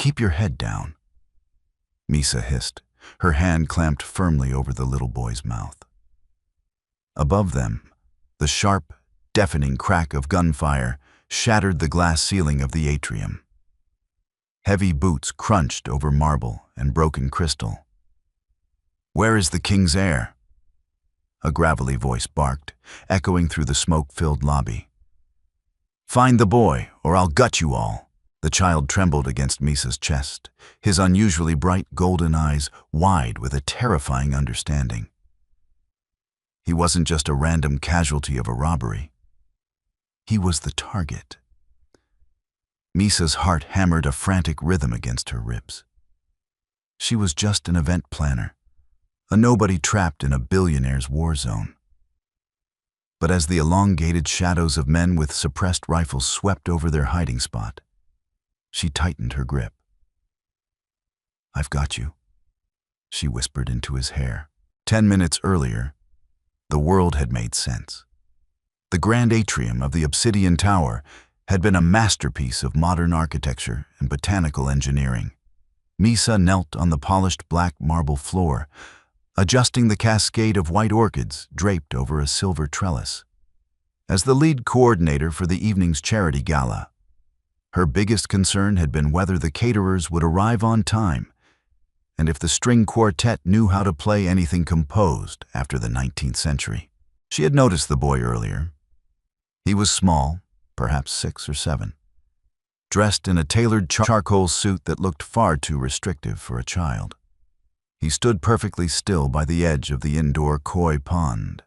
keep your head down," Misa hissed, her hand clamped firmly over the little boy's mouth. Above them, the sharp, deafening crack of gunfire shattered the glass ceiling of the atrium. Heavy boots crunched over marble and broken crystal. "Where is the king's heir?" a gravelly voice barked, echoing through the smoke-filled lobby. "Find the boy, or I'll gut you all." The child trembled against Misa's chest, his unusually bright golden eyes wide with a terrifying understanding. He wasn't just a random casualty of a robbery. He was the target. Misa's heart hammered a frantic rhythm against her ribs. She was just an event planner, a nobody trapped in a billionaire's war zone. But as the elongated shadows of men with suppressed rifles swept over their hiding spot, she tightened her grip. "I've got you," she whispered into his hair. 10 minutes earlier, the world had made sense. The grand atrium of the Obsidian Tower had been a masterpiece of modern architecture and botanical engineering. Misa knelt on the polished black marble floor, adjusting the cascade of white orchids draped over a silver trellis. As the lead coordinator for the evening's charity gala, her biggest concern had been whether the caterers would arrive on time and if the string quartet knew how to play anything composed after the 19th century. She had noticed the boy earlier. He was small, perhaps 6 or 7, dressed in a tailored charcoal suit that looked far too restrictive for a child. He stood perfectly still by the edge of the indoor koi pond,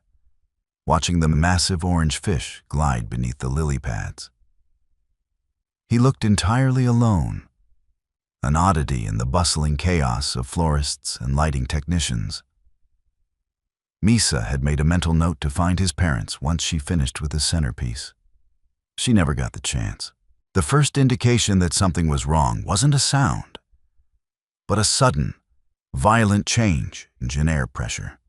watching the massive orange fish glide beneath the lily pads. He looked entirely alone, an oddity in the bustling chaos of florists and lighting technicians. Misa had made a mental note to find his parents once she finished with the centerpiece. She never got the chance. The first indication that something was wrong wasn't a sound, but a sudden, violent change in air pressure.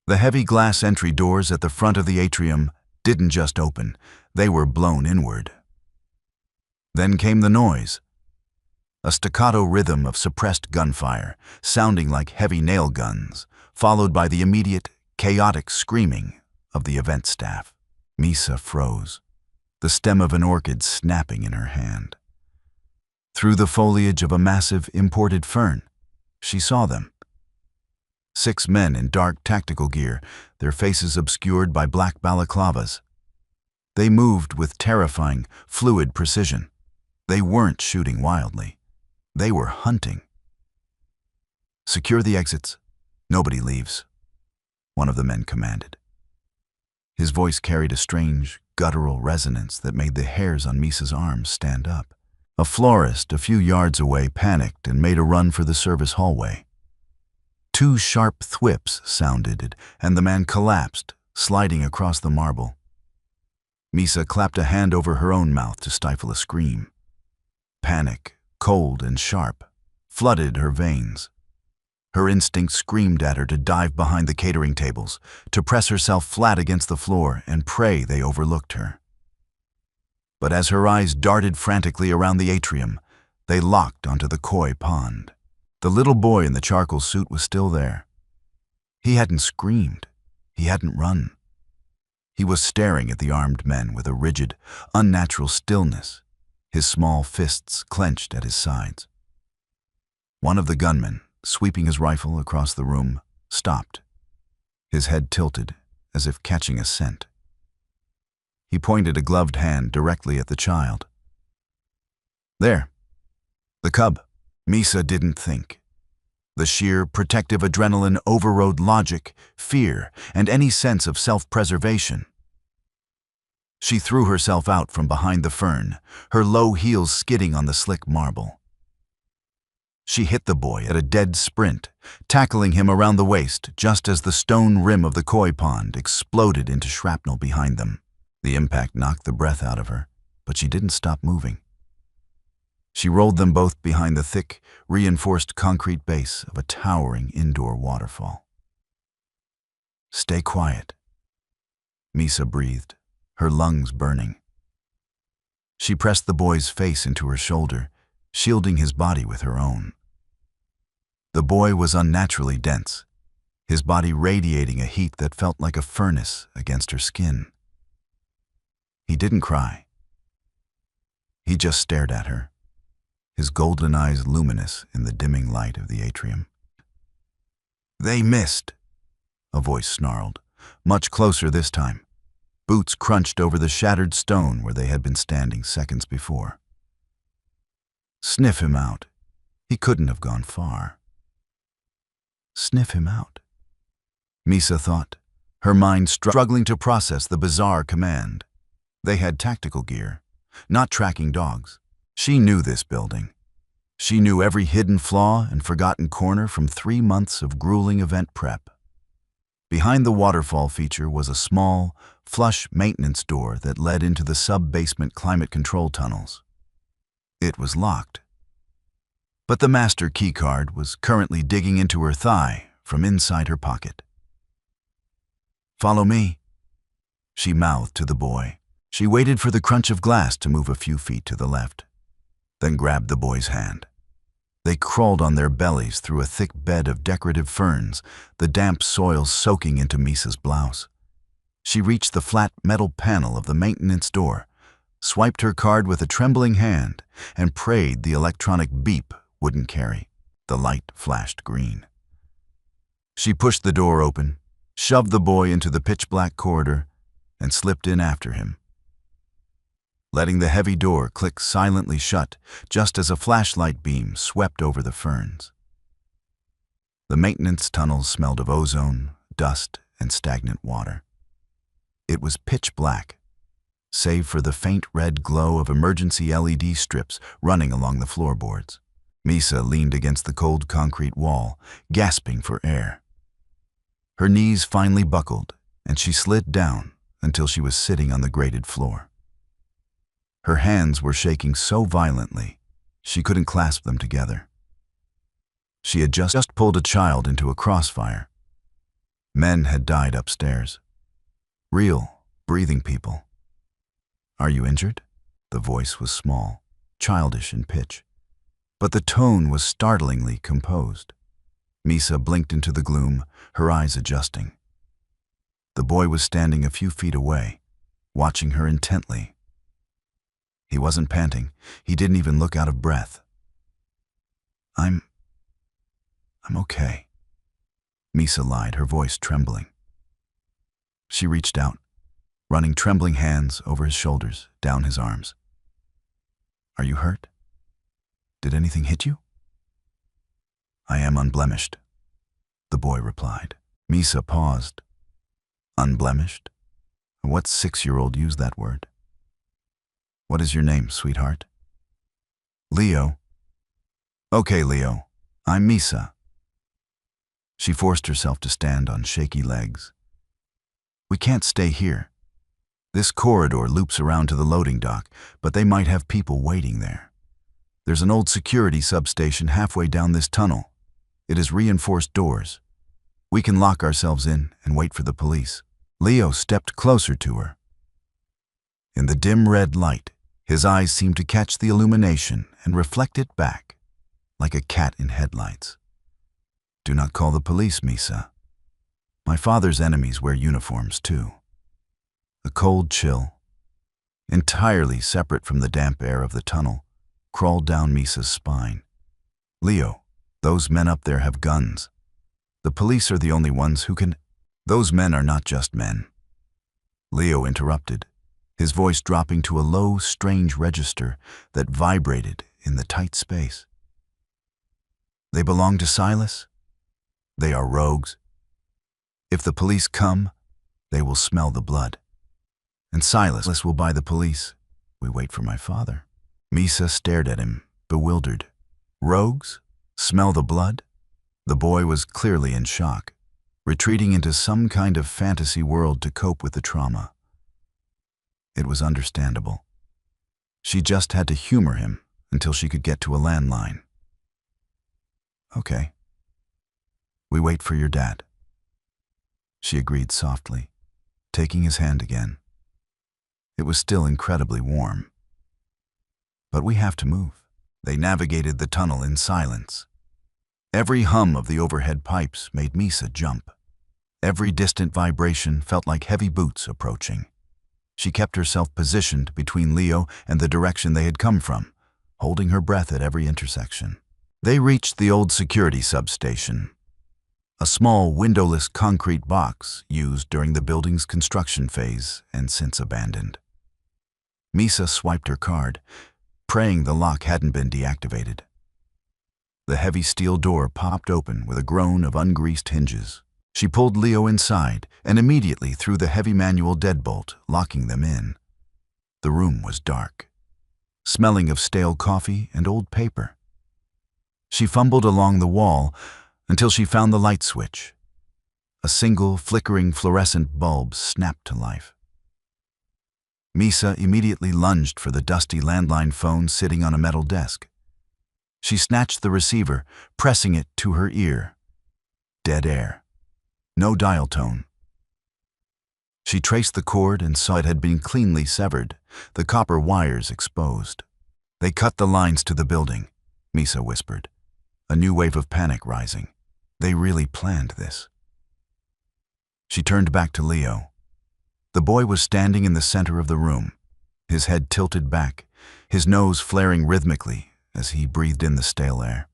The heavy glass entry doors at the front of the atrium didn't just open, they were blown inward. Then came the noise, a staccato rhythm of suppressed gunfire, sounding like heavy nail guns, followed by the immediate, chaotic screaming of the event staff. Misa froze, the stem of an orchid snapping in her hand. Through the foliage of a massive imported fern, she saw them. 6 men in dark tactical gear, their faces obscured by black balaclavas. They moved with terrifying, fluid precision. They weren't shooting wildly. They were hunting. "Secure the exits. Nobody leaves," one of the men commanded. His voice carried a strange, guttural resonance that made the hairs on Misa's arms stand up. A florist a few yards away panicked and made a run for the service hallway. 2 sharp thwips sounded, and the man collapsed, sliding across the marble. Misa clapped a hand over her own mouth to stifle a scream. Panic, cold and sharp, flooded her veins. Her instinct screamed at her to dive behind the catering tables, to press herself flat against the floor and pray they overlooked her. But as her eyes darted frantically around the atrium, they locked onto the koi pond. The little boy in the charcoal suit was still there. He hadn't screamed. He hadn't run. He was staring at the armed men with a rigid, unnatural stillness, his small fists clenched at his sides. One of the gunmen, sweeping his rifle across the room, stopped, his head tilted as if catching a scent. He pointed a gloved hand directly at the child. "There, the cub." Misa didn't think. The sheer, protective adrenaline overrode logic, fear, and any sense of self-preservation. She threw herself out from behind the fern, her low heels skidding on the slick marble. She hit the boy at a dead sprint, tackling him around the waist just as the stone rim of the koi pond exploded into shrapnel behind them. The impact knocked the breath out of her, but she didn't stop moving. She rolled them both behind the thick, reinforced concrete base of a towering indoor waterfall. "Stay quiet," Misa breathed, her lungs burning. She pressed the boy's face into her shoulder, shielding his body with her own. The boy was unnaturally dense, his body radiating a heat that felt like a furnace against her skin. He didn't cry. He just stared at her, his golden eyes luminous in the dimming light of the atrium. "They missed," a voice snarled, much closer this time. Boots crunched over the shattered stone where they had been standing seconds before. Sniff him out. He couldn't have gone far. Sniff him out, Misa thought, her mind struggling to process the bizarre command. They had tactical gear, not tracking dogs. She knew this building. She knew every hidden flaw and forgotten corner from 3 months of grueling event prep. Behind the waterfall feature was a small, flush maintenance door that led into the sub-basement climate control tunnels. It was locked. But the master keycard was currently digging into her thigh from inside her pocket. "Follow me," she mouthed to the boy. She waited for the crunch of glass to move a few feet to the left, then grabbed the boy's hand. They crawled on their bellies through a thick bed of decorative ferns, the damp soil soaking into Misa's blouse. She reached the flat metal panel of the maintenance door, swiped her card with a trembling hand, and prayed the electronic beep wouldn't carry. The light flashed green. She pushed the door open, shoved the boy into the pitch-black corridor, and slipped in after him, letting the heavy door click silently shut just as a flashlight beam swept over the ferns. The maintenance tunnels smelled of ozone, dust, and stagnant water. It was pitch black, save for the faint red glow of emergency LED strips running along the floorboards. Misa leaned against the cold concrete wall, gasping for air. Her knees finally buckled, and she slid down until she was sitting on the grated floor. Her hands were shaking so violently, she couldn't clasp them together. She had just pulled a child into a crossfire. Men had died upstairs. Real, breathing people. "Are you injured?" The voice was small, childish in pitch, but the tone was startlingly composed. Misa blinked into the gloom, her eyes adjusting. The boy was standing a few feet away, watching her intently. He wasn't panting. He didn't even look out of breath. I'm okay," Misa lied, her voice trembling. She reached out, running trembling hands over his shoulders, down his arms. "Are you hurt? Did anything hit you?" "I am unblemished," the boy replied. Misa paused. Unblemished? What 6-year-old used that word? "What is your name, sweetheart?" "Leo." "Okay, Leo. I'm Misa." She forced herself to stand on shaky legs. "We can't stay here. This corridor loops around to the loading dock, but they might have people waiting there. There's an old security substation halfway down this tunnel. It has reinforced doors. We can lock ourselves in and wait for the police." Leo stepped closer to her. In the dim red light, his eyes seemed to catch the illumination and reflect it back, like a cat in headlights. "Do not call the police, Misa. My father's enemies wear uniforms too." A cold chill, entirely separate from the damp air of the tunnel, crawled down Misa's spine. "Leo, those men up there have guns. The police are the only ones who can—" "Those men are not just men," Leo interrupted, his voice dropping to a low, strange register that vibrated in the tight space. "They belong to Silas. They are rogues. If the police come, they will smell the blood. And Silas will buy the police. We wait for my father." Misa stared at him, bewildered. Rogues? Smell the blood? The boy was clearly in shock, retreating into some kind of fantasy world to cope with the trauma. It was understandable. She just had to humor him until she could get to a landline. "Okay. We wait for your dad," she agreed softly, taking his hand again. It was still incredibly warm. "But we have to move." They navigated the tunnel in silence. Every hum of the overhead pipes made Misa jump. Every distant vibration felt like heavy boots approaching. She kept herself positioned between Leo and the direction they had come from, holding her breath at every intersection. They reached the old security substation, a small windowless concrete box used during the building's construction phase and since abandoned. Misa swiped her card, praying the lock hadn't been deactivated. The heavy steel door popped open with a groan of ungreased hinges. She pulled Leo inside and immediately threw the heavy manual deadbolt, locking them in. The room was dark, smelling of stale coffee and old paper. She fumbled along the wall until she found the light switch. A single flickering fluorescent bulb snapped to life. Misa immediately lunged for the dusty landline phone sitting on a metal desk. She snatched the receiver, pressing it to her ear. Dead air. No dial tone. She traced the cord and saw it had been cleanly severed, the copper wires exposed. They cut the lines to the building, Misa whispered, a new wave of panic rising. They really planned this. She turned back to Leo. The boy was standing in the center of the room, his head tilted back, his nose flaring rhythmically as he breathed in the stale air.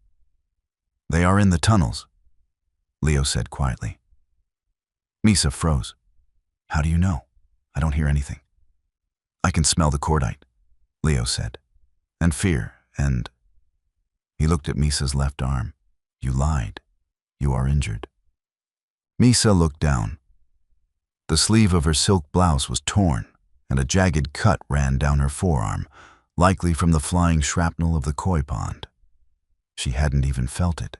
"They are in the tunnels," Leo said quietly. Misa froze. "How do you know? I don't hear anything." "I can smell the cordite," Leo said. "And fear, and..." He looked at Misa's left arm. "You lied. You are injured." Misa looked down. The sleeve of her silk blouse was torn, and a jagged cut ran down her forearm, likely from the flying shrapnel of the koi pond. She hadn't even felt it.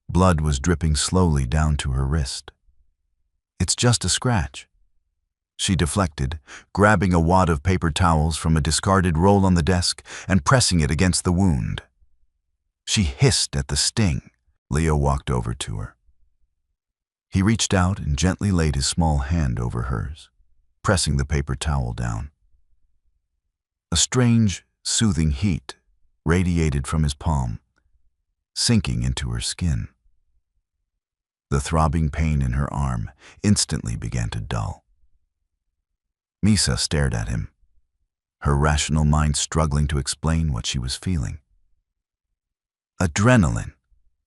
Blood was dripping slowly down to her wrist. "It's just a scratch." She deflected, grabbing a wad of paper towels from a discarded roll on the desk and pressing it against the wound. She hissed at the sting. Leo walked over to her. He reached out and gently laid his small hand over hers, pressing the paper towel down. A strange, soothing heat radiated from his palm, sinking into her skin. The throbbing pain in her arm instantly began to dull. Misa stared at him, her rational mind struggling to explain what she was feeling. Adrenaline,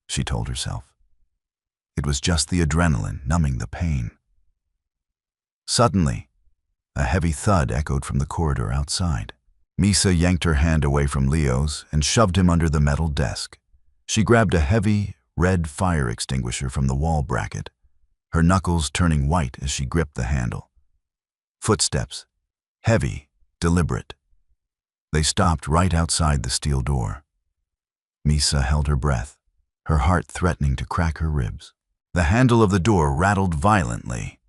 she told herself. It was just the adrenaline numbing the pain. Suddenly, a heavy thud echoed from the corridor outside. Misa yanked her hand away from Leo's and shoved him under the metal desk. She grabbed a heavy, red fire extinguisher from the wall bracket, her knuckles turning white as she gripped the handle. Footsteps, heavy, deliberate. They stopped right outside the steel door. Misa held her breath, her heart threatening to crack her ribs. The handle of the door rattled violently.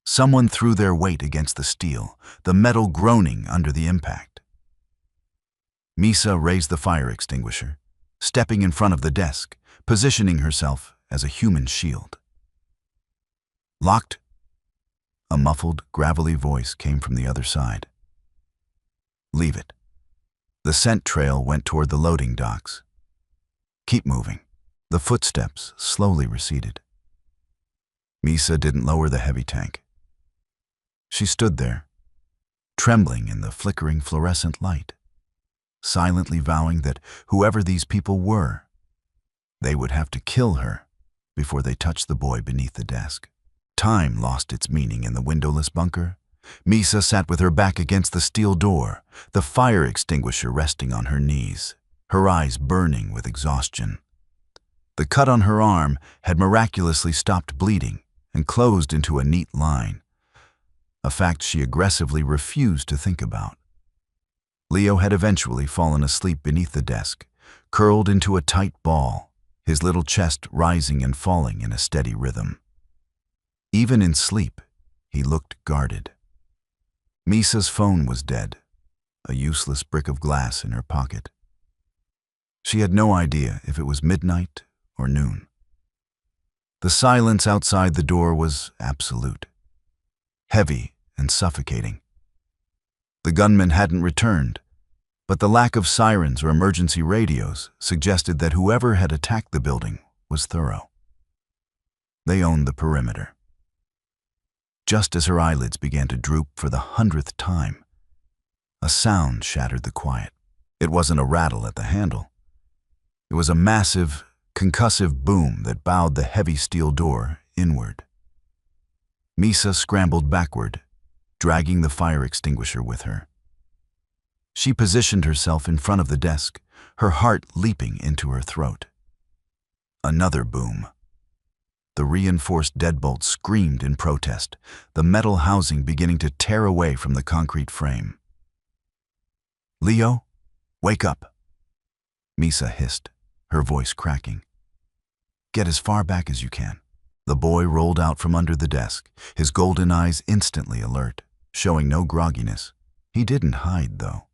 Someone threw their weight against the steel, the metal groaning under the impact. Misa raised the fire extinguisher, stepping in front of the desk, positioning herself as a human shield. "Locked?" A muffled, gravelly voice came from the other side. "Leave it." The scent trail went toward the loading docks. "Keep moving." The footsteps slowly receded. Misa didn't lower the heavy tank. She stood there, trembling in the flickering fluorescent light, silently vowing that whoever these people were, they would have to kill her before they touched the boy beneath the desk. Time lost its meaning in the windowless bunker. Misa sat with her back against the steel door, the fire extinguisher resting on her knees, her eyes burning with exhaustion. The cut on her arm had miraculously stopped bleeding and closed into a neat line, a fact she aggressively refused to think about. Leo had eventually fallen asleep beneath the desk, curled into a tight ball, his little chest rising and falling in a steady rhythm. Even in sleep, he looked guarded. Misa's phone was dead, a useless brick of glass in her pocket. She had no idea if it was midnight or noon. The silence outside the door was absolute, heavy and suffocating. The gunman hadn't returned, But the lack of sirens or emergency radios suggested that whoever had attacked the building was thorough. They owned the perimeter. Just as her eyelids began to droop for the 100th time, a sound shattered the quiet. It wasn't a rattle at the handle. It was a massive, concussive boom that bowed the heavy steel door inward. Misa scrambled backward, dragging the fire extinguisher with her. She positioned herself in front of the desk, her heart leaping into her throat. Another boom. The reinforced deadbolt screamed in protest, the metal housing beginning to tear away from the concrete frame. "Leo, wake up," Misa hissed, her voice cracking. "Get as far back as you can." The boy rolled out from under the desk, his golden eyes instantly alert, showing no grogginess. He didn't hide, though.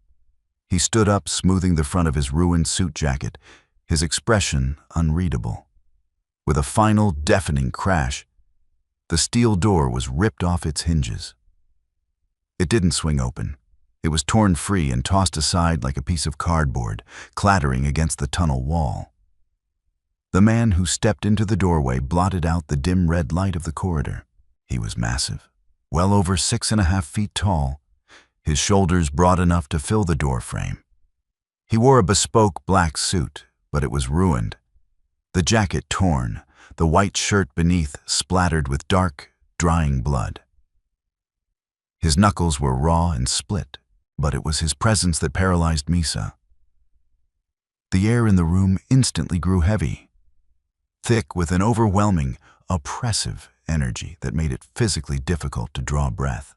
He stood up, smoothing the front of his ruined suit jacket, his expression unreadable. With a final, deafening crash, the steel door was ripped off its hinges. It didn't swing open. It was torn free and tossed aside like a piece of cardboard, clattering against the tunnel wall. The man who stepped into the doorway blotted out the dim red light of the corridor. He was massive, well over 6.5 feet tall, his shoulders broad enough to fill the door frame. He wore a bespoke black suit, but it was ruined. The jacket torn, the white shirt beneath splattered with dark, drying blood. His knuckles were raw and split, but it was his presence that paralyzed Misa. The air in the room instantly grew heavy, thick with an overwhelming, oppressive energy that made it physically difficult to draw breath.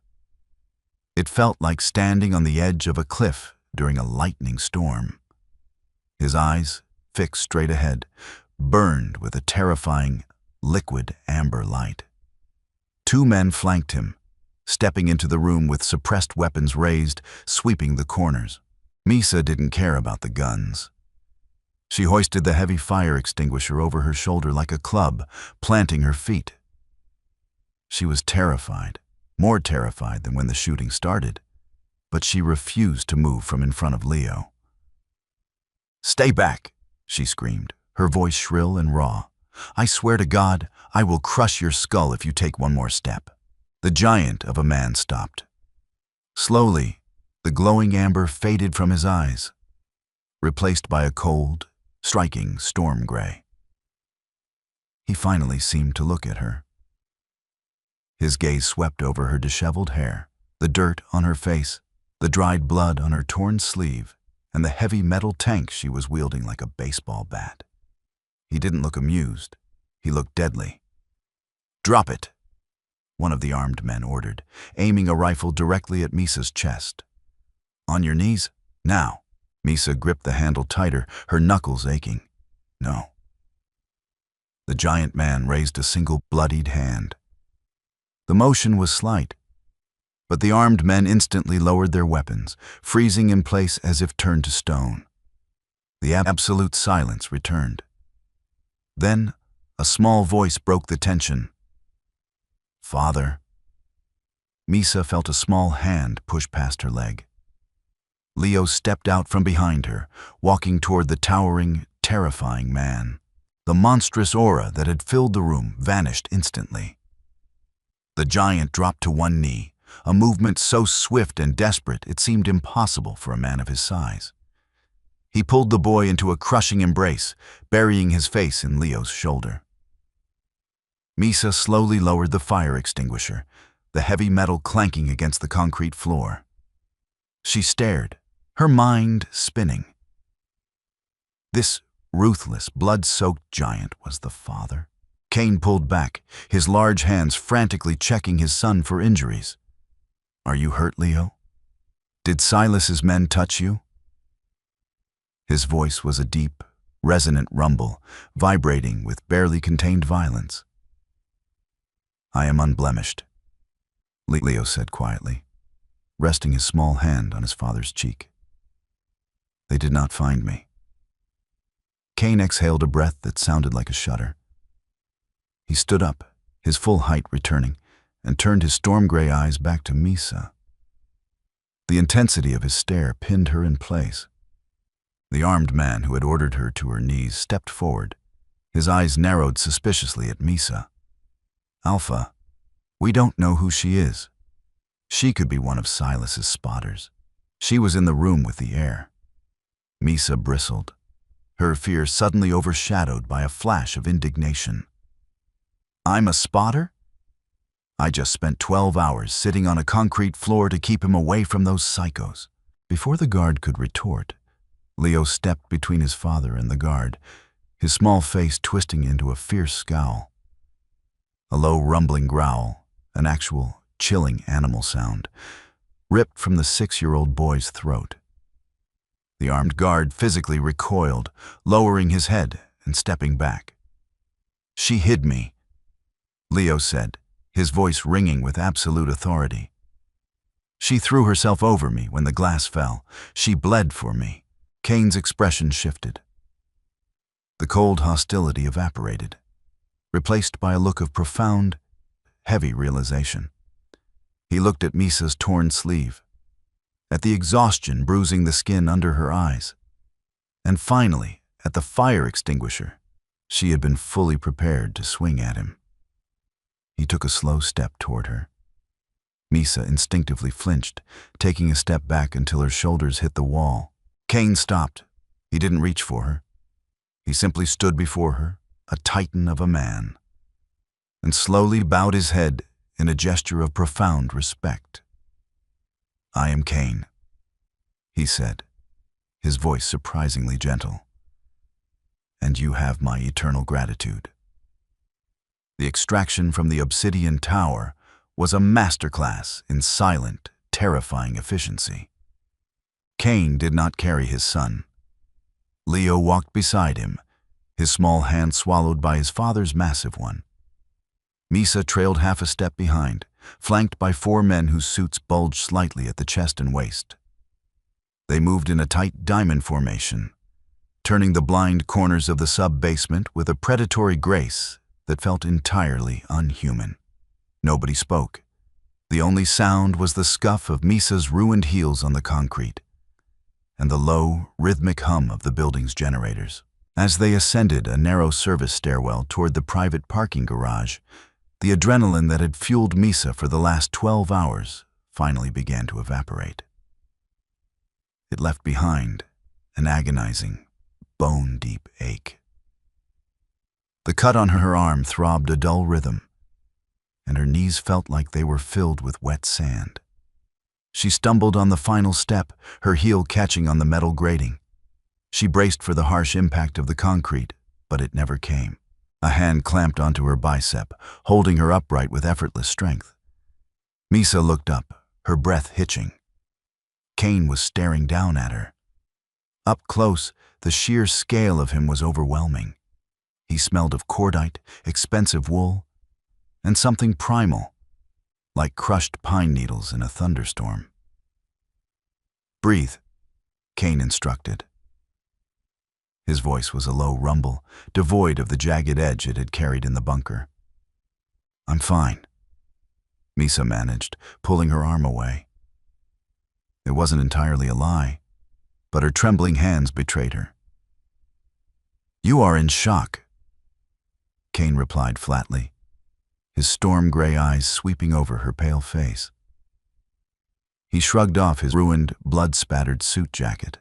It felt like standing on the edge of a cliff during a lightning storm. His eyes, fixed straight ahead, burned with a terrifying, liquid amber light. Two men flanked him, stepping into the room with suppressed weapons raised, sweeping the corners. Misa didn't care about the guns. She hoisted the heavy fire extinguisher over her shoulder like a club, planting her feet. She was terrified, more terrified than when the shooting started, but she refused to move from in front of Leo. "Stay back," she screamed, her voice shrill and raw. "I swear to God, I will crush your skull if you take one more step." The giant of a man stopped. Slowly, the glowing amber faded from his eyes, replaced by a cold, striking storm gray. He finally seemed to look at her. His gaze swept over her disheveled hair, the dirt on her face, the dried blood on her torn sleeve, and the heavy metal tank she was wielding like a baseball bat. He didn't look amused. He looked deadly. "Drop it," one of the armed men ordered, aiming a rifle directly at Misa's chest. "On your knees, now." Misa gripped the handle tighter, her knuckles aching. "No." The giant man raised a single bloodied hand. The motion was slight, but the armed men instantly lowered their weapons, freezing in place as if turned to stone. The absolute silence returned. Then, a small voice broke the tension. "Father." Misa felt a small hand push past her leg. Leo stepped out from behind her, walking toward the towering, terrifying man. The monstrous aura that had filled the room vanished instantly. The giant dropped to one knee, a movement so swift and desperate it seemed impossible for a man of his size. He pulled the boy into a crushing embrace, burying his face in Leo's shoulder. Misa slowly lowered the fire extinguisher, the heavy metal clanking against the concrete floor. She stared, her mind spinning. This ruthless, blood-soaked giant was the father. Cain pulled back, his large hands frantically checking his son for injuries. "Are you hurt, Leo? Did Silas's men touch you?" His voice was a deep, resonant rumble, vibrating with barely contained violence. "I am unblemished," Leo said quietly, resting his small hand on his father's cheek. "They did not find me." Cain exhaled a breath that sounded like a shudder. He stood up, his full height returning, and turned his storm-gray eyes back to Misa. The intensity of his stare pinned her in place. The armed man who had ordered her to her knees stepped forward. His eyes narrowed suspiciously at Misa. "Alpha, we don't know who she is. She could be one of Silas's spotters. She was in the room with the heir." Misa bristled, her fear suddenly overshadowed by a flash of indignation. "I'm a spotter? I just spent 12 hours sitting on a concrete floor to keep him away from those psychos." Before the guard could retort, Leo stepped between his father and the guard, his small face twisting into a fierce scowl. A low rumbling growl, an actual chilling animal sound, ripped from the 6-year-old boy's throat. The armed guard physically recoiled, lowering his head and stepping back. "She hid me," Leo said, his voice ringing with absolute authority. "She threw herself over me when the glass fell. She bled for me." Kane's expression shifted. The cold hostility evaporated, replaced by a look of profound, heavy realization. He looked at Misa's torn sleeve, at the exhaustion bruising the skin under her eyes, and finally at the fire extinguisher she had been fully prepared to swing at him. He took a slow step toward her. Misa instinctively flinched, taking a step back until her shoulders hit the wall. Kane stopped. He didn't reach for her. He simply stood before her, a titan of a man, and slowly bowed his head in a gesture of profound respect. "I am Kane," he said, his voice surprisingly gentle, "and you have my eternal gratitude." The extraction from the obsidian tower was a masterclass in silent, terrifying efficiency. Kane did not carry his son. Leo walked beside him, his small hand swallowed by his father's massive one. Misa trailed half a step behind, flanked by 4 men whose suits bulged slightly at the chest and waist. They moved in a tight diamond formation, turning the blind corners of the sub-basement with a predatory grace that felt entirely unhuman. Nobody spoke. The only sound was the scuff of Misa's ruined heels on the concrete, and the low, rhythmic hum of the building's generators. As they ascended a narrow service stairwell toward the private parking garage, the adrenaline that had fueled Misa for the last 12 hours finally began to evaporate. It left behind an agonizing, bone-deep ache. The cut on her arm throbbed a dull rhythm, and her knees felt like they were filled with wet sand. She stumbled on the final step, her heel catching on the metal grating. She braced for the harsh impact of the concrete, but it never came. A hand clamped onto her bicep, holding her upright with effortless strength. Misa looked up, her breath hitching. Kane was staring down at her. Up close, the sheer scale of him was overwhelming. He smelled of cordite, expensive wool, and something primal, like crushed pine needles in a thunderstorm. "Breathe," Kane instructed. His voice was a low rumble, devoid of the jagged edge it had carried in the bunker. "I'm fine," Misa managed, pulling her arm away. It wasn't entirely a lie, but her trembling hands betrayed her. "You are in shock," Kane replied flatly, his storm-gray eyes sweeping over her pale face. He shrugged off his ruined, blood-spattered suit jacket.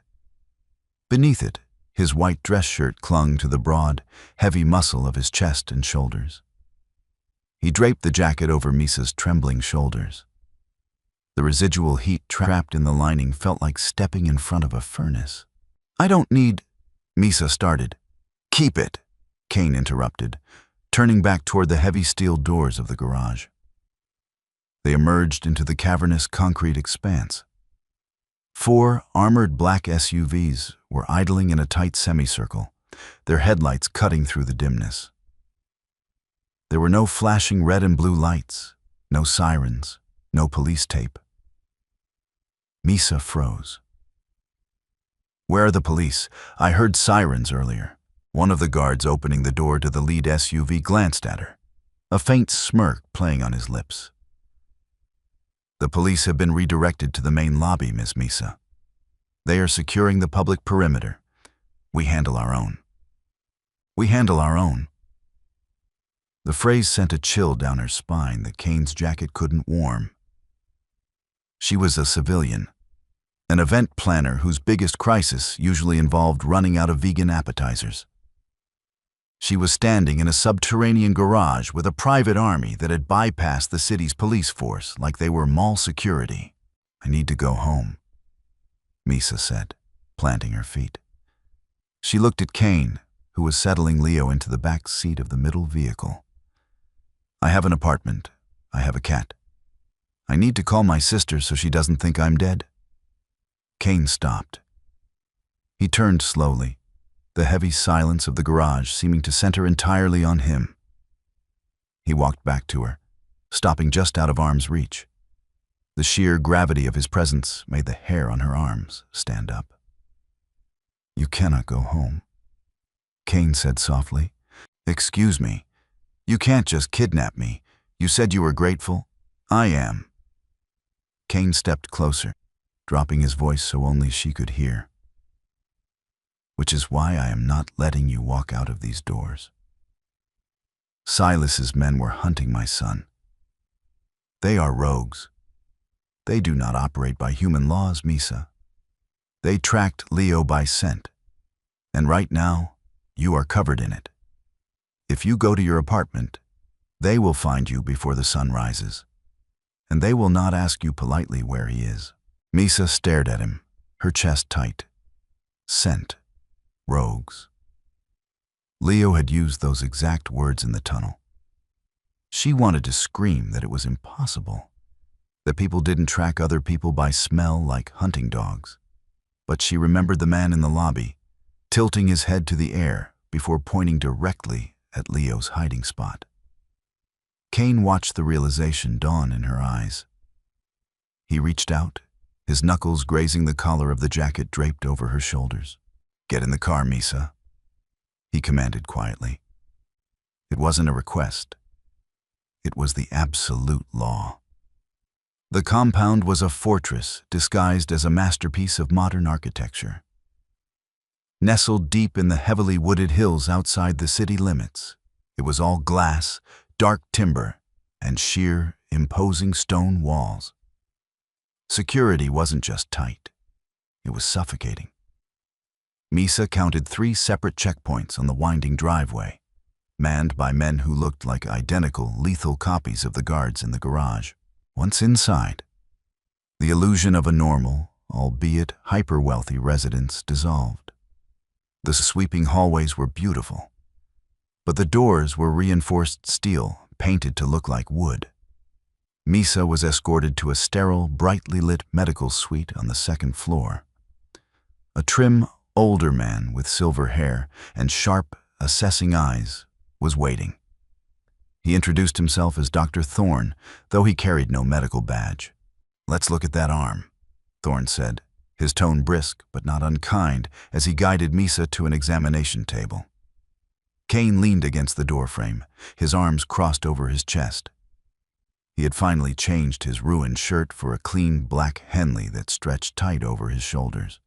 Beneath it, his white dress shirt clung to the broad, heavy muscle of his chest and shoulders. He draped the jacket over Misa's trembling shoulders. The residual heat trapped in the lining felt like stepping in front of a furnace. "I don't need," Misa started. "Keep it," Kane interrupted, turning back toward the heavy steel doors of the garage. They emerged into the cavernous concrete expanse. 4 armored black SUVs were idling in a tight semicircle, their headlights cutting through the dimness. There were no flashing red and blue lights, no sirens, no police tape. Misa froze. "Where are the police? I heard sirens earlier." One of the guards opening the door to the lead SUV glanced at her, a faint smirk playing on his lips. The police have been redirected to the main lobby, Miss Misa. They are securing the public perimeter. We handle our own. We handle our own. The phrase sent a chill down her spine that Kane's jacket couldn't warm. She was a civilian, an event planner whose biggest crisis usually involved running out of vegan appetizers. She was standing in a subterranean garage with a private army that had bypassed the city's police force like they were mall security. I need to go home, Misa said, planting her feet. She looked at Kane, who was settling Leo into the back seat of the middle vehicle. I have an apartment. I have a cat. I need to call my sister so she doesn't think I'm dead. Kane stopped. He turned slowly, the heavy silence of the garage seeming to center entirely on him. He walked back to her, stopping just out of arm's reach. The sheer gravity of his presence made the hair on her arms stand up. You cannot go home, Kane said softly. Excuse me. You can't just kidnap me. You said you were grateful. I am. Kane stepped closer, dropping his voice so only she could hear. Which is why I am not letting you walk out of these doors. Silas's men were hunting my son. They are rogues. They do not operate by human laws, Misa. They tracked Leo by scent, and right now, you are covered in it. If you go to your apartment, they will find you before the sun rises, and they will not ask you politely where he is. Misa stared at him, her chest tight. Scent. Rogues. Leo had used those exact words in the tunnel. She wanted to scream that it was impossible, that people didn't track other people by smell like hunting dogs. But she remembered the man in the lobby, tilting his head to the air before pointing directly at Leo's hiding spot. Kane watched the realization dawn in her eyes. He reached out, his knuckles grazing the collar of the jacket draped over her shoulders. Get in the car, Misa, he commanded quietly. It wasn't a request. It was the absolute law. The compound was a fortress disguised as a masterpiece of modern architecture. Nestled deep in the heavily wooded hills outside the city limits, it was all glass, dark timber, and sheer, imposing stone walls. Security wasn't just tight. It was suffocating. Misa counted 3 separate checkpoints on the winding driveway, manned by men who looked like identical, lethal copies of the guards in the garage. Once inside, the illusion of a normal, albeit hyper-wealthy residence dissolved. The sweeping hallways were beautiful, but the doors were reinforced steel, painted to look like wood. Misa was escorted to a sterile, brightly lit medical suite on the 2nd floor. A trim, older man with silver hair and sharp, assessing eyes was waiting. He introduced himself as Dr. Thorne, though he carried no medical badge. Let's look at that arm, Thorne said, his tone brisk but not unkind as he guided Misa to an examination table. Kane leaned against the doorframe, his arms crossed over his chest. He had finally changed his ruined shirt for a clean black Henley that stretched tight over his shoulders.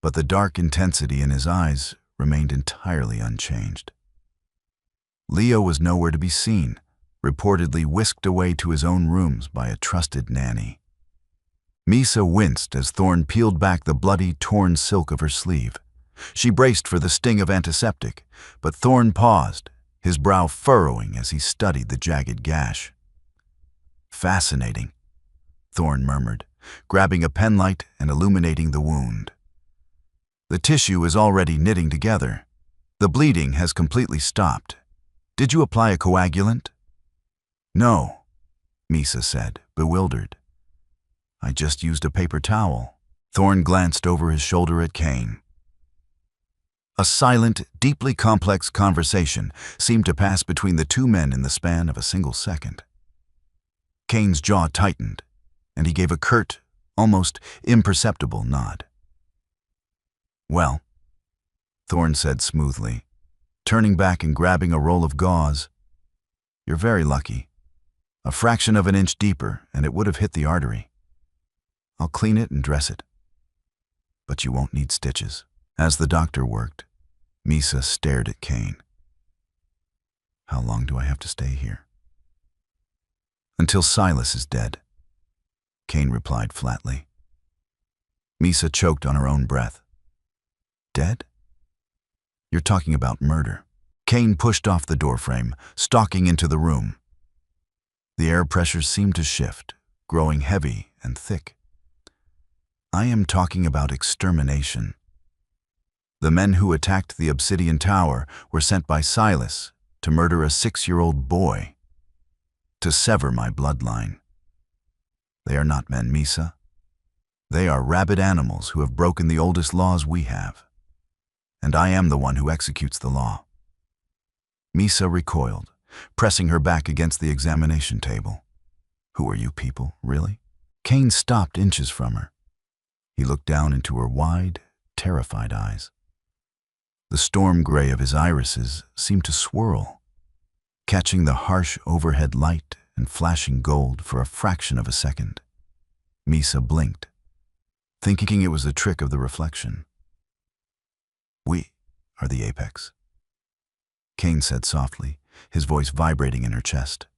But the dark intensity in his eyes remained entirely unchanged. Leo was nowhere to be seen, reportedly whisked away to his own rooms by a trusted nanny. Misa winced as Thorne peeled back the bloody, torn silk of her sleeve. She braced for the sting of antiseptic, but Thorne paused, his brow furrowing as he studied the jagged gash. Fascinating, Thorne murmured, grabbing a penlight and illuminating the wound. The tissue is already knitting together. The bleeding has completely stopped. Did you apply a coagulant? No, Misa said, bewildered. I just used a paper towel. Thorne glanced over his shoulder at Kane. A silent, deeply complex conversation seemed to pass between the 2 men in the span of a single second. Kane's jaw tightened, and he gave a curt, almost imperceptible nod. Well, Thorne said smoothly, turning back and grabbing a roll of gauze. You're very lucky. A fraction of an inch deeper, and it would have hit the artery. I'll clean it and dress it. But you won't need stitches. As the doctor worked, Misa stared at Kane. How long do I have to stay here? Until Silas is dead, Kane replied flatly. Misa choked on her own breath. Dead? You're talking about murder. Kane pushed off the doorframe, stalking into the room. The air pressure seemed to shift, growing heavy and thick. I am talking about extermination. The men who attacked the Obsidian Tower were sent by Silas to murder a 6-year-old boy, to sever my bloodline. They are not men, Misa. They are rabid animals who have broken the oldest laws we have. And I am the one who executes the law. Misa recoiled, pressing her back against the examination table. Who are you people, really? Kane stopped inches from her. He looked down into her wide, terrified eyes. The storm gray of his irises seemed to swirl, catching the harsh overhead light and flashing gold for a fraction of a second. Misa blinked, thinking it was a trick of the reflection. We are the apex, Kane said softly, his voice vibrating in her chest.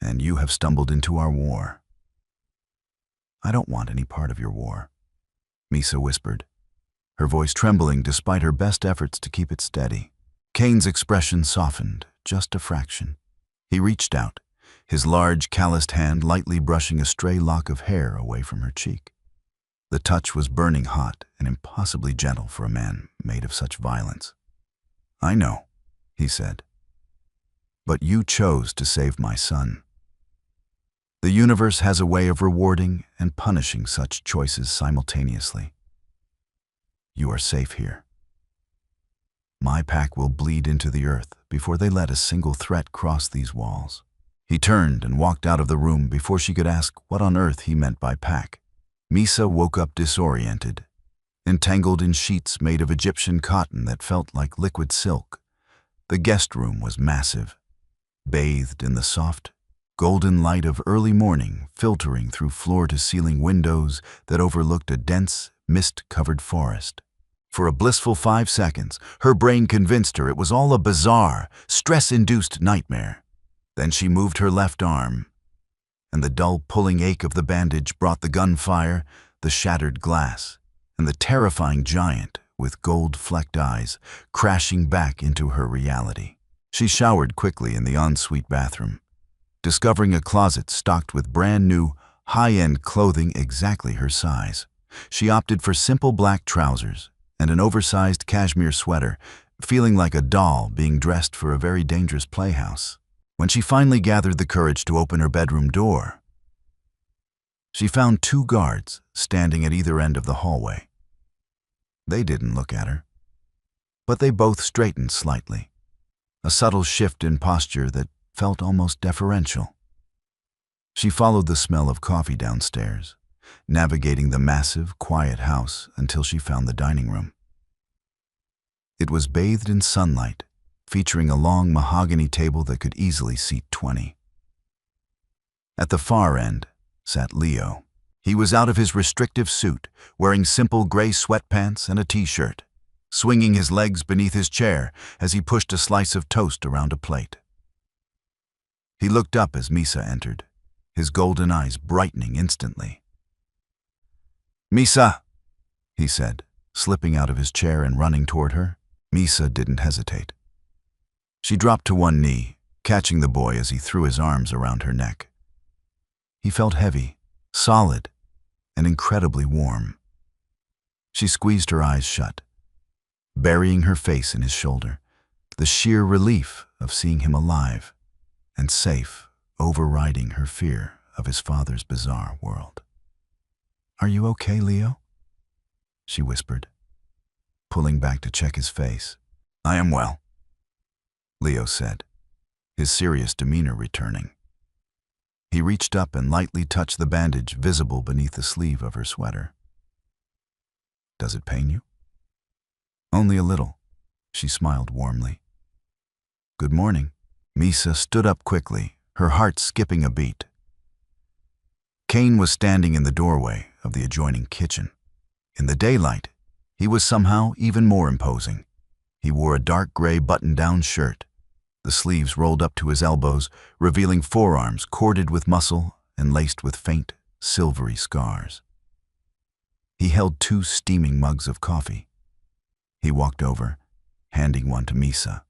And you have stumbled into our war. I don't want any part of your war, Misa whispered, her voice trembling despite her best efforts to keep it steady. Kane's expression softened, just a fraction. He reached out, his large, calloused hand lightly brushing a stray lock of hair away from her cheek. The touch was burning hot and impossibly gentle for a man made of such violence. I know, he said. But you chose to save my son. The universe has a way of rewarding and punishing such choices simultaneously. You are safe here. My pack will bleed into the earth before they let a single threat cross these walls. He turned and walked out of the room before she could ask what on earth he meant by pack. Misa woke up disoriented, entangled in sheets made of Egyptian cotton that felt like liquid silk. The guest room was massive, bathed in the soft, golden light of early morning filtering through floor-to-ceiling windows that overlooked a dense, mist-covered forest. For a blissful 5 seconds, her brain convinced her it was all a bizarre, stress-induced nightmare. Then she moved her left arm, and the dull pulling ache of the bandage brought the gunfire, the shattered glass, and the terrifying giant with gold-flecked eyes crashing back into her reality. She showered quickly in the ensuite bathroom, discovering a closet stocked with brand-new, high-end clothing exactly her size. She opted for simple black trousers and an oversized cashmere sweater, feeling like a doll being dressed for a very dangerous playhouse. When she finally gathered the courage to open her bedroom door, she found 2 guards standing at either end of the hallway. They didn't look at her, but they both straightened slightly, a subtle shift in posture that felt almost deferential. She followed the smell of coffee downstairs, navigating the massive, quiet house until she found the dining room. It was bathed in sunlight, featuring a long mahogany table that could easily seat 20. At the far end sat Leo. He was out of his restrictive suit, wearing simple gray sweatpants and a t-shirt, swinging his legs beneath his chair as he pushed a slice of toast around a plate. He looked up as Misa entered, his golden eyes brightening instantly. "Misa," he said, slipping out of his chair and running toward her. Misa didn't hesitate. She dropped to one knee, catching the boy as he threw his arms around her neck. He felt heavy, solid, and incredibly warm. She squeezed her eyes shut, burying her face in his shoulder, the sheer relief of seeing him alive and safe overriding her fear of his father's bizarre world. "Are you okay, Leo?" she whispered, pulling back to check his face. "I am well," Leo said, his serious demeanor returning. He reached up and lightly touched the bandage visible beneath the sleeve of her sweater. "Does it pain you?" "Only a little," she smiled warmly. "Good morning." Misa stood up quickly, her heart skipping a beat. Cain was standing in the doorway of the adjoining kitchen. In the daylight, he was somehow even more imposing. He wore a dark gray button-down shirt, the sleeves rolled up to his elbows, revealing forearms corded with muscle and laced with faint, silvery scars. He held 2 steaming mugs of coffee. He walked over, handing one to Misa.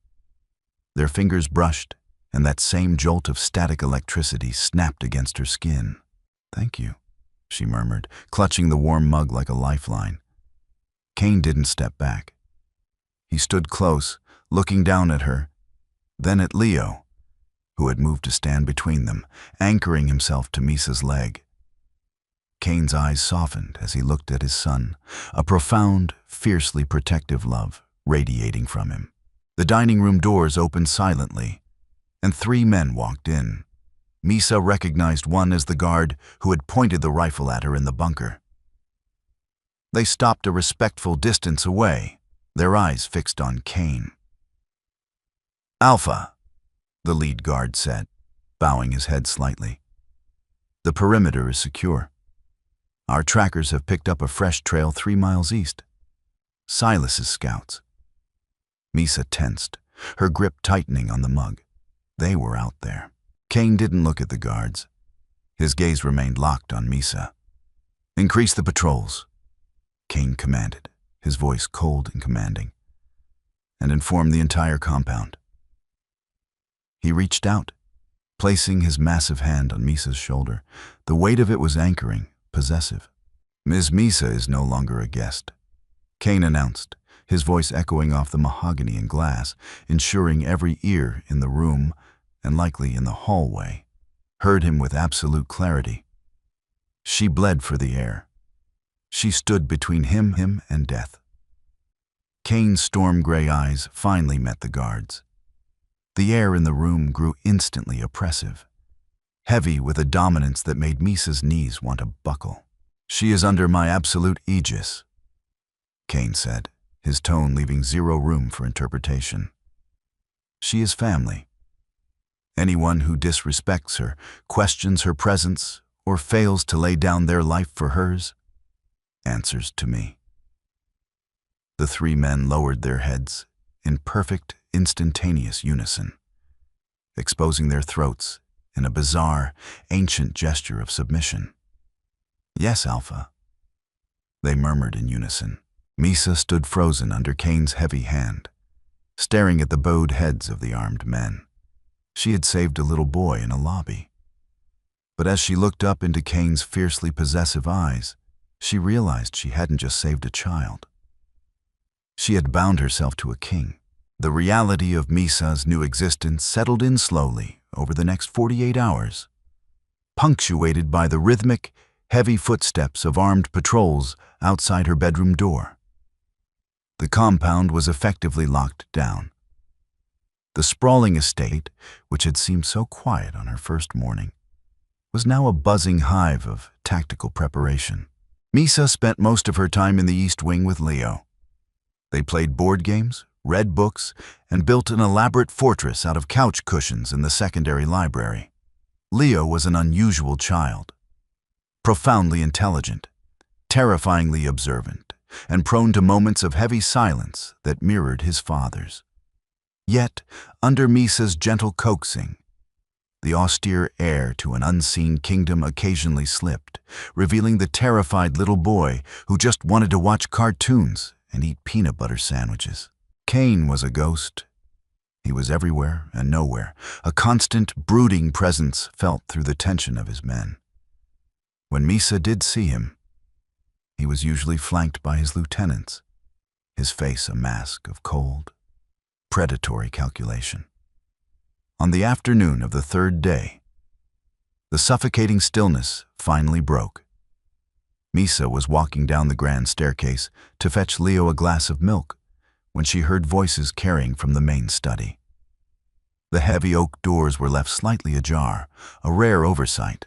Their fingers brushed, and that same jolt of static electricity snapped against her skin. "Thank you," she murmured, clutching the warm mug like a lifeline. Cain didn't step back. He stood close, looking down at her, then at Leo, who had moved to stand between them, anchoring himself to Misa's leg. Cain's eyes softened as he looked at his son, a profound, fiercely protective love radiating from him. The dining room doors opened silently, and 3 men walked in. Misa recognized one as the guard who had pointed the rifle at her in the bunker. They stopped a respectful distance away, their eyes fixed on Cain. "Alpha," the lead guard said, bowing his head slightly. "The perimeter is secure. Our trackers have picked up a fresh trail 3 miles east. Silas's scouts." Misa tensed, her grip tightening on the mug. They were out there. Cain didn't look at the guards. His gaze remained locked on Misa. "Increase the patrols," Cain commanded, his voice cold and commanding, "and inform the entire compound." He reached out, placing his massive hand on Misa's shoulder. The weight of it was anchoring, possessive. "Ms. Misa is no longer a guest," Cain announced, his voice echoing off the mahogany and glass, ensuring every ear in the room, and likely in the hallway, heard him with absolute clarity. She bled for the air. She stood between him and death. Cain's storm-gray eyes finally met the guards. The air in the room grew instantly oppressive, heavy with a dominance that made Misa's knees want to buckle. "She is under my absolute aegis," Cain said, his tone leaving 0 room for interpretation. "She is family. Anyone who disrespects her, questions her presence, or fails to lay down their life for hers, answers to me." The 3 men lowered their heads in perfect, instantaneous unison, exposing their throats in a bizarre, ancient gesture of submission. "Yes, Alpha," they murmured in unison. Misa stood frozen under Cain's heavy hand, staring at the bowed heads of the armed men. She had saved a little boy in a lobby. But as she looked up into Cain's fiercely possessive eyes, she realized she hadn't just saved a child. She had bound herself to a king. The reality of Misa's new existence settled in slowly over the next 48 hours, punctuated by the rhythmic, heavy footsteps of armed patrols outside her bedroom door. The compound was effectively locked down. The sprawling estate, which had seemed so quiet on her first morning, was now a buzzing hive of tactical preparation. Misa spent most of her time in the East Wing with Leo. They played board games, read books, and built an elaborate fortress out of couch cushions in the secondary library. Leo was an unusual child, profoundly intelligent, terrifyingly observant, and prone to moments of heavy silence that mirrored his father's. Yet, under Misa's gentle coaxing, the austere heir to an unseen kingdom occasionally slipped, revealing the terrified little boy who just wanted to watch cartoons and eat peanut butter sandwiches. Cain was a ghost. He was everywhere and nowhere, a constant, brooding presence felt through the tension of his men. When Misa did see him, he was usually flanked by his lieutenants, his face a mask of cold, predatory calculation. On the afternoon of the 3rd day, the suffocating stillness finally broke. Misa was walking down the grand staircase to fetch Leo a glass of milk when she heard voices carrying from the main study. The heavy oak doors were left slightly ajar, a rare oversight.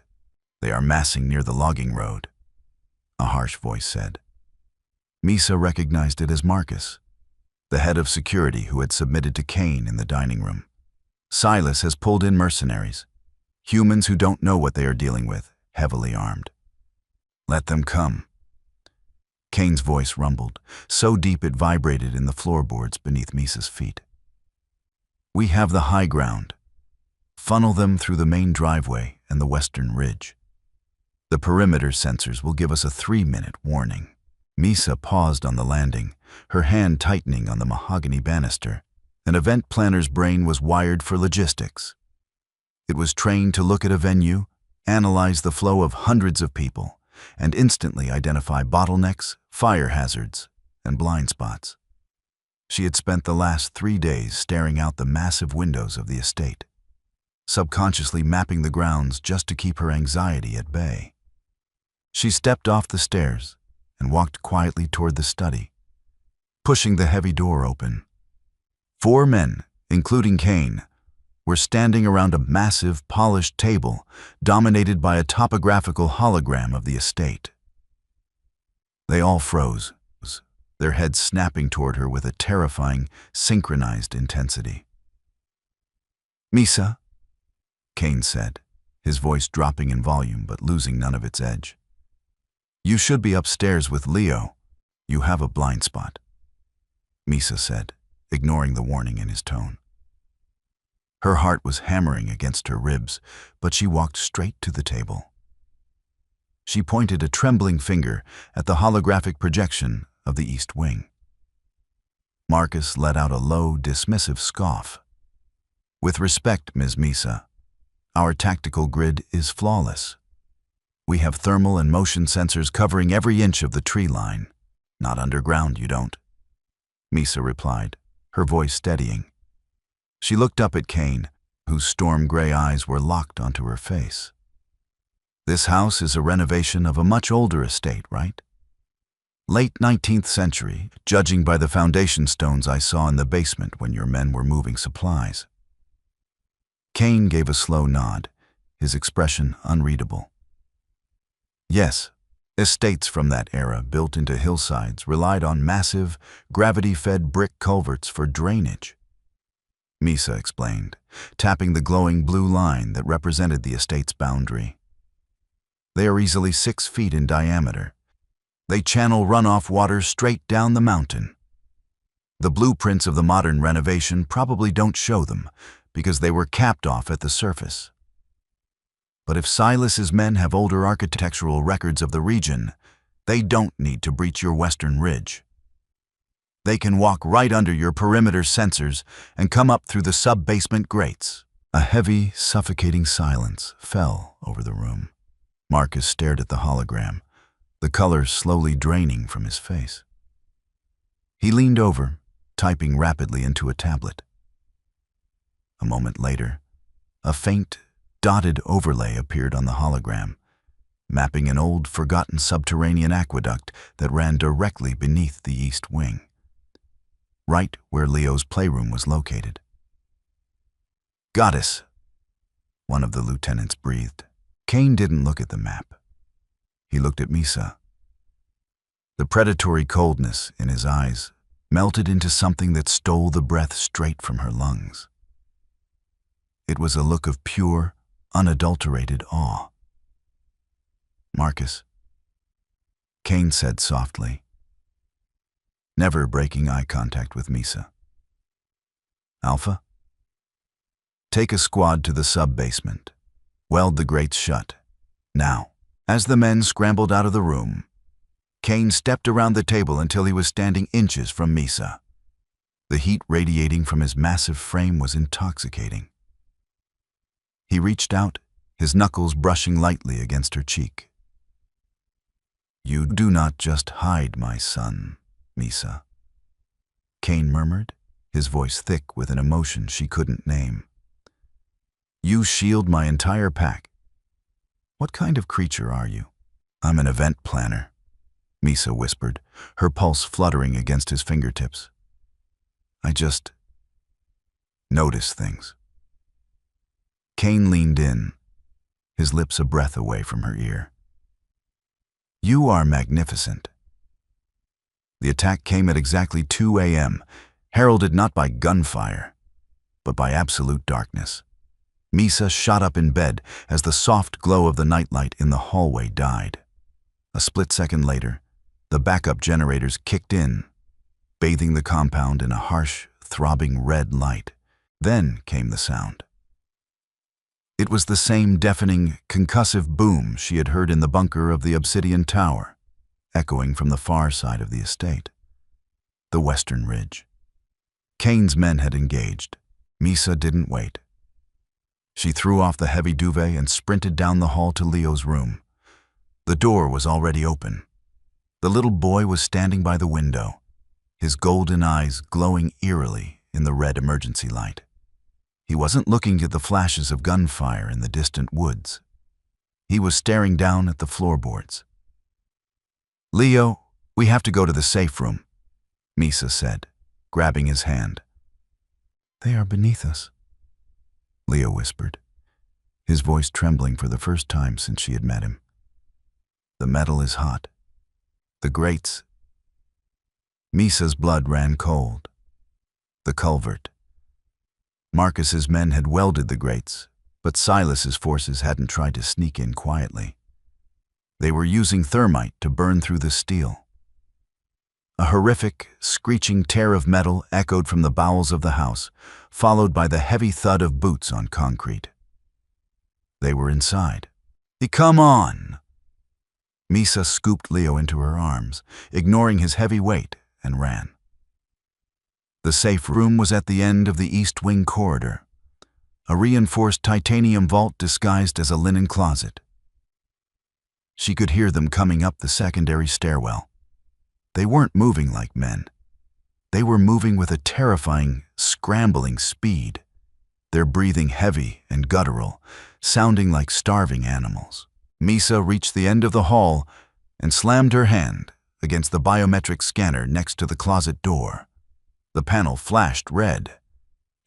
"They are massing near the logging road," a harsh voice said. Misa recognized it as Marcus, the head of security who had submitted to Cain in the dining room. "Silas has pulled in mercenaries. Humans who don't know what they are dealing with, heavily armed. Let them come. Kane's voice rumbled, so deep it vibrated in the floorboards beneath Misa's feet. We have the high ground. Funnel them through the main driveway and the western ridge. The perimeter sensors will give us a 3-minute warning. Misa paused on the landing, her hand tightening on the mahogany banister. An event planner's brain was wired for logistics. It was trained to look at a venue, analyze the flow of hundreds of people, and instantly identify bottlenecks, fire hazards, and blind spots. She had spent the last 3 days staring out the massive windows of the estate, subconsciously mapping the grounds just to keep her anxiety at bay. She stepped off the stairs and walked quietly toward the study, pushing the heavy door open. 4 men, including Kane, were standing around a massive, polished table dominated by a topographical hologram of the estate. They all froze, their heads snapping toward her with a terrifying, synchronized intensity. "Misa," Kane said, his voice dropping in volume but losing none of its edge. "You should be upstairs with Leo. You have a blind spot," Misa said, ignoring the warning in his tone. Her heart was hammering against her ribs, but she walked straight to the table. She pointed a trembling finger at the holographic projection of the East Wing. Marcus let out a low, dismissive scoff. "With respect, Ms. Misa, our tactical grid is flawless. We have thermal and motion sensors covering every inch of the tree line. Not underground, you don't," Misa replied, her voice steadying. She looked up at Kane, whose storm-gray eyes were locked onto her face. "This house is a renovation of a much older estate, right? Late 19th century, judging by the foundation stones I saw in the basement when your men were moving supplies." Kane gave a slow nod, his expression unreadable. "Yes, estates from that era built into hillsides relied on massive, gravity-fed brick culverts for drainage," Misa explained, tapping the glowing blue line that represented the estate's boundary. "They are easily 6 feet in diameter. They channel runoff water straight down the mountain. The blueprints of the modern renovation probably don't show them because they were capped off at the surface. But if Silas's men have older architectural records of the region, they don't need to breach your western ridge. They can walk right under your perimeter sensors and come up through the sub-basement grates." A heavy, suffocating silence fell over the room. Marcus stared at the hologram, the color slowly draining from his face. He leaned over, typing rapidly into a tablet. A moment later, a faint, dotted overlay appeared on the hologram, mapping an old, forgotten subterranean aqueduct that ran directly beneath the East Wing, right where Leo's playroom was located. "Goddess," one of the lieutenants breathed. Kane didn't look at the map. He looked at Misa. The predatory coldness in his eyes melted into something that stole the breath straight from her lungs. It was a look of pure, unadulterated awe. "Marcus," Kane said softly, never breaking eye contact with Misa. "Alpha, take a squad to the sub-basement. Weld the grates shut. Now." As the men scrambled out of the room, Kane stepped around the table until he was standing inches from Misa. The heat radiating from his massive frame was intoxicating. He reached out, his knuckles brushing lightly against her cheek. "You do not just hide my son, Misa," Kane murmured, his voice thick with an emotion she couldn't name. "You shield my entire pack. What kind of creature are you?" "I'm an event planner," Misa whispered, her pulse fluttering against his fingertips. "I just notice things." Kane leaned in, his lips a breath away from her ear. "You are magnificent." The attack came at exactly 2 a.m., heralded not by gunfire, but by absolute darkness. Misa shot up in bed as the soft glow of the nightlight in the hallway died. A split second later, the backup generators kicked in, bathing the compound in a harsh, throbbing red light. Then came the sound. It was the same deafening, concussive boom she had heard in the bunker of the obsidian tower, echoing from the far side of the estate, the western ridge. Kane's men had engaged. Misa didn't wait. She threw off the heavy duvet and sprinted down the hall to Leo's room. The door was already open. The little boy was standing by the window, his golden eyes glowing eerily in the red emergency light. He wasn't looking at the flashes of gunfire in the distant woods. He was staring down at the floorboards. "Leo, we have to go to the safe room," Misa said, grabbing his hand. "They are beneath us," Leo whispered, his voice trembling for the first time since she had met him. "The metal is hot. The grates." Misa's blood ran cold. The culvert. Marcus's men had welded the grates, but Silas's forces hadn't tried to sneak in quietly. They were using thermite to burn through the steel. A horrific, screeching tear of metal echoed from the bowels of the house, followed by the heavy thud of boots on concrete. They were inside. "Come on!" Misa scooped Leo into her arms, ignoring his heavy weight, and ran. The safe room was at the end of the east wing corridor, a reinforced titanium vault disguised as a linen closet. She could hear them coming up the secondary stairwell. They weren't moving like men. They were moving with a terrifying, scrambling speed, their breathing heavy and guttural, sounding like starving animals. Misa reached the end of the hall and slammed her hand against the biometric scanner next to the closet door. The panel flashed red.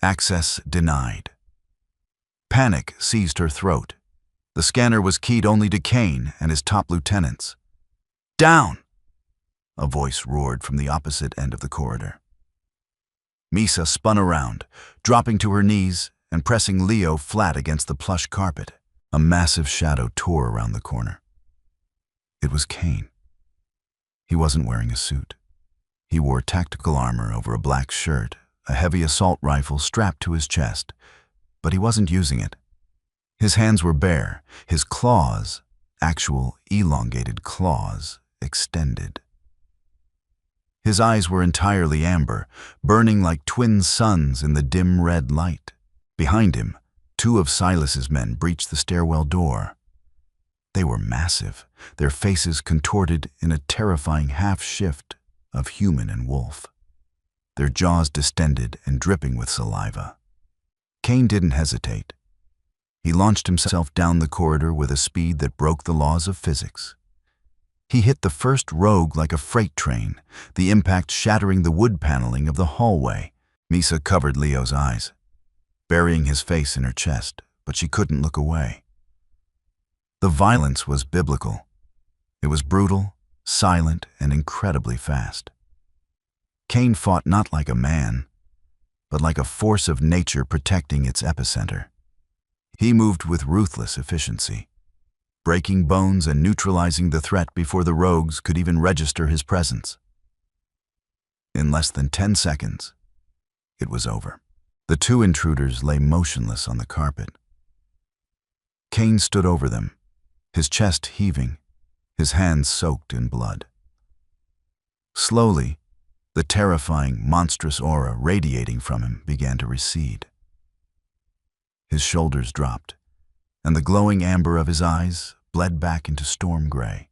Access denied. Panic seized her throat. The scanner was keyed only to Kane and his top lieutenants. "Down!" a voice roared from the opposite end of the corridor. Misa spun around, dropping to her knees and pressing Leo flat against the plush carpet. A massive shadow tore around the corner. It was Kane. He wasn't wearing a suit. He wore tactical armor over a black shirt, a heavy assault rifle strapped to his chest, but he wasn't using it. His hands were bare, his claws, actual elongated claws, extended. His eyes were entirely amber, burning like twin suns in the dim red light. Behind him, two of Silas's men breached the stairwell door. They were massive, their faces contorted in a terrifying half-shift of human and wolf, their jaws distended and dripping with saliva. Kane didn't hesitate. He launched himself down the corridor with a speed that broke the laws of physics. He hit the first rogue like a freight train, the impact shattering the wood paneling of the hallway. Misa covered Leo's eyes, burying his face in her chest, but she couldn't look away. The violence was biblical. It was brutal, silent, and incredibly fast. Kane fought not like a man, but like a force of nature protecting its epicenter. He moved with ruthless efficiency, breaking bones and neutralizing the threat before the rogues could even register his presence. In less than 10 seconds, it was over. The two intruders lay motionless on the carpet. Kane stood over them, his chest heaving, his hands soaked in blood. Slowly, the terrifying, monstrous aura radiating from him began to recede. His shoulders dropped, and the glowing amber of his eyes bled back into storm gray.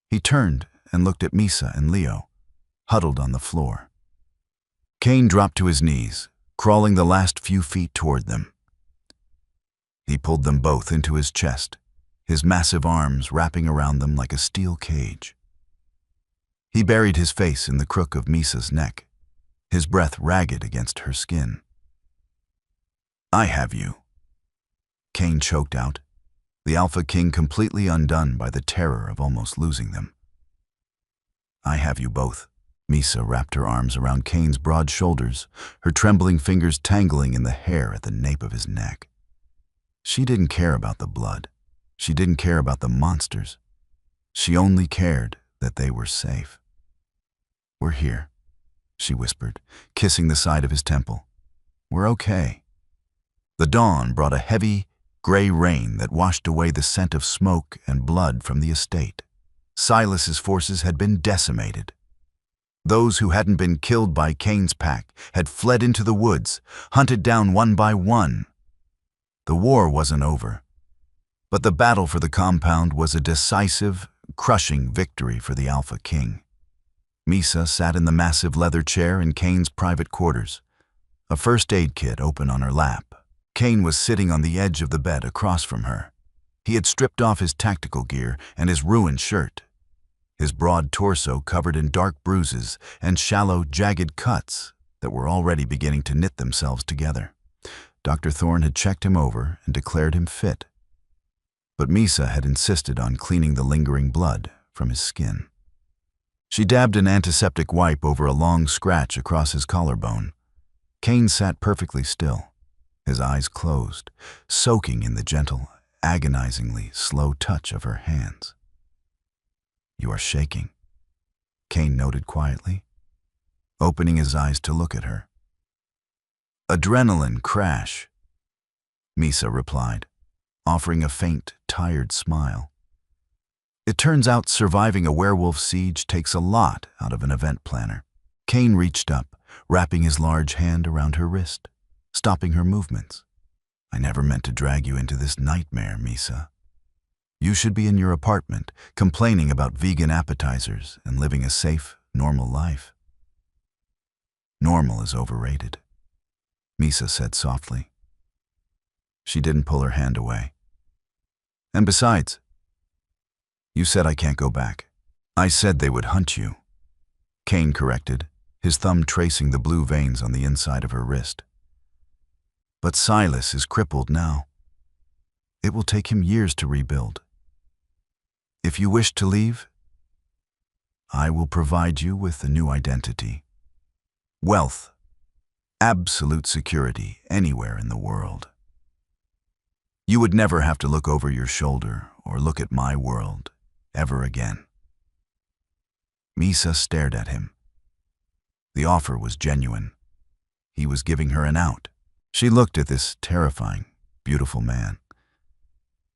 He turned and looked at Misa and Leo, huddled on the floor. Kane dropped to his knees, crawling the last few feet toward them. He pulled them both into his chest, his massive arms wrapping around them like a steel cage. He buried his face in the crook of Misa's neck, his breath ragged against her skin. "I have you," Kane choked out, the Alpha King completely undone by the terror of almost losing them. "I have you both." Misa wrapped her arms around Kane's broad shoulders, her trembling fingers tangling in the hair at the nape of his neck. She didn't care about the blood. She didn't care about the monsters. She only cared that they were safe. "We're here," she whispered, kissing the side of his temple. "We're okay." The dawn brought a heavy, gray rain that washed away the scent of smoke and blood from the estate. Silas's forces had been decimated. Those who hadn't been killed by Cain's pack had fled into the woods, hunted down one by one. The war wasn't over, but the battle for the compound was a decisive, crushing victory for the Alpha King. Misa sat in the massive leather chair in Cain's private quarters, a first aid kit open on her lap. Cain was sitting on the edge of the bed across from her. He had stripped off his tactical gear and his ruined shirt, his broad torso covered in dark bruises and shallow, jagged cuts that were already beginning to knit themselves together. Dr. Thorne had checked him over and declared him fit, but Misa had insisted on cleaning the lingering blood from his skin. She dabbed an antiseptic wipe over a long scratch across his collarbone. Cain sat perfectly still, his eyes closed, soaking in the gentle, agonizingly slow touch of her hands. "You are shaking," Cain noted quietly, opening his eyes to look at her. "Adrenaline crash," Misa replied, offering a faint, tired smile. "It turns out surviving a werewolf siege takes a lot out of an event planner." Cain reached up, wrapping his large hand around her wrist, stopping her movements. "I never meant to drag you into this nightmare, Misa. You should be in your apartment, complaining about vegan appetizers and living a safe, normal life." "Normal is overrated," Misa said softly. She didn't pull her hand away. "And besides, you said I can't go back." "I said they would hunt you," Cain corrected, his thumb tracing the blue veins on the inside of her wrist. "But Silas is crippled now. It will take him years to rebuild. If you wish to leave, I will provide you with a new identity. Wealth, absolute security anywhere in the world. You would never have to look over your shoulder or look at my world ever again." Misa stared at him. The offer was genuine. He was giving her an out. She looked at this terrifying, beautiful man.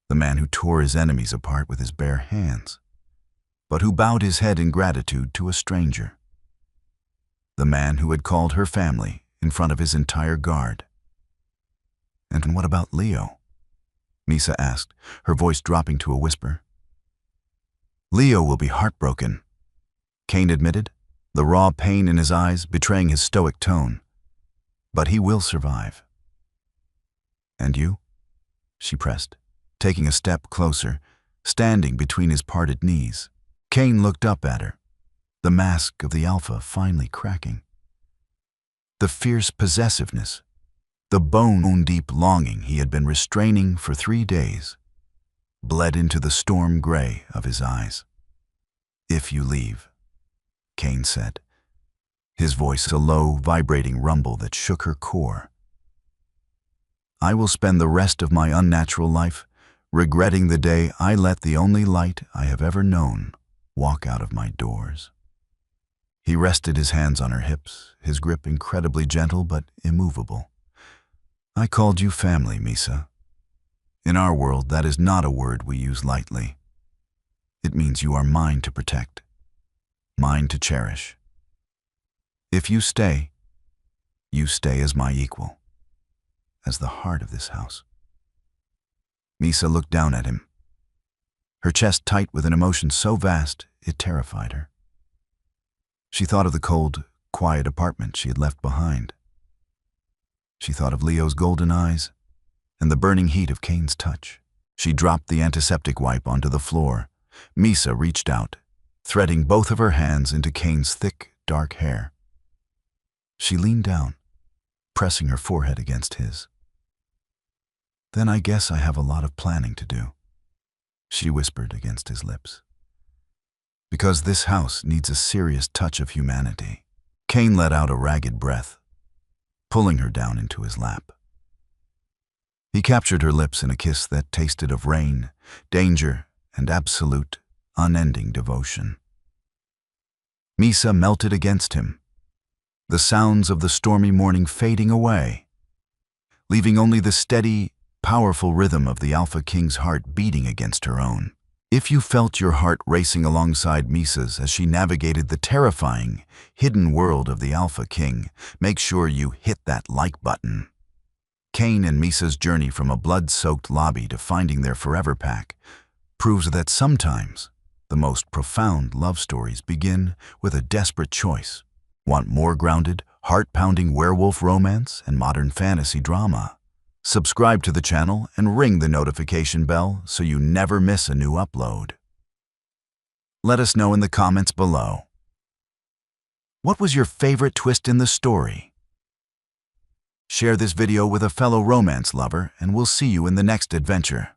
The man who tore his enemies apart with his bare hands, but who bowed his head in gratitude to a stranger. The man who had called her family in front of his entire guard. "And what about Leo?" Misa asked, her voice dropping to a whisper. "Leo will be heartbroken," Cain admitted, the raw pain in his eyes betraying his stoic tone. "But he will survive." "And you?" she pressed, taking a step closer, standing between his parted knees. Cain looked up at her, the mask of the Alpha finally cracking. The fierce possessiveness, the bone-deep longing he had been restraining for 3 days, bled into the storm gray of his eyes. "If you leave," Cain said, his voice a low, vibrating rumble that shook her core. "I will spend the rest of my unnatural life regretting the day I let the only light I have ever known walk out of my doors." He rested his hands on her hips, his grip incredibly gentle but immovable. "I called you family, Misa. In our world, that is not a word we use lightly. It means you are mine to protect, mine to cherish. If you stay as my equal, as the heart of this house." Misa looked down at him, her chest tight with an emotion so vast it terrified her. She thought of the cold, quiet apartment she had left behind. She thought of Leo's golden eyes and the burning heat of Cain's touch. She dropped the antiseptic wipe onto the floor. Misa reached out, threading both of her hands into Cain's thick, dark hair. She leaned down, pressing her forehead against his. "Then I guess I have a lot of planning to do," she whispered against his lips. "Because this house needs a serious touch of humanity." Cain let out a ragged breath, pulling her down into his lap. He captured her lips in a kiss that tasted of rain, danger, and absolute, unending devotion. Misa melted against him, the sounds of the stormy morning fading away, leaving only the steady, powerful rhythm of the Alpha King's heart beating against her own. If you felt your heart racing alongside Misa's as she navigated the terrifying, hidden world of the Alpha King, make sure you hit that like button. Cain and Misa's journey from a blood-soaked lobby to finding their forever pack proves that sometimes the most profound love stories begin with a desperate choice. Want more grounded, heart-pounding werewolf romance and modern fantasy drama? Subscribe to the channel and ring the notification bell so you never miss a new upload. Let us know in the comments below. What was your favorite twist in the story? Share this video with a fellow romance lover and we'll see you in the next adventure.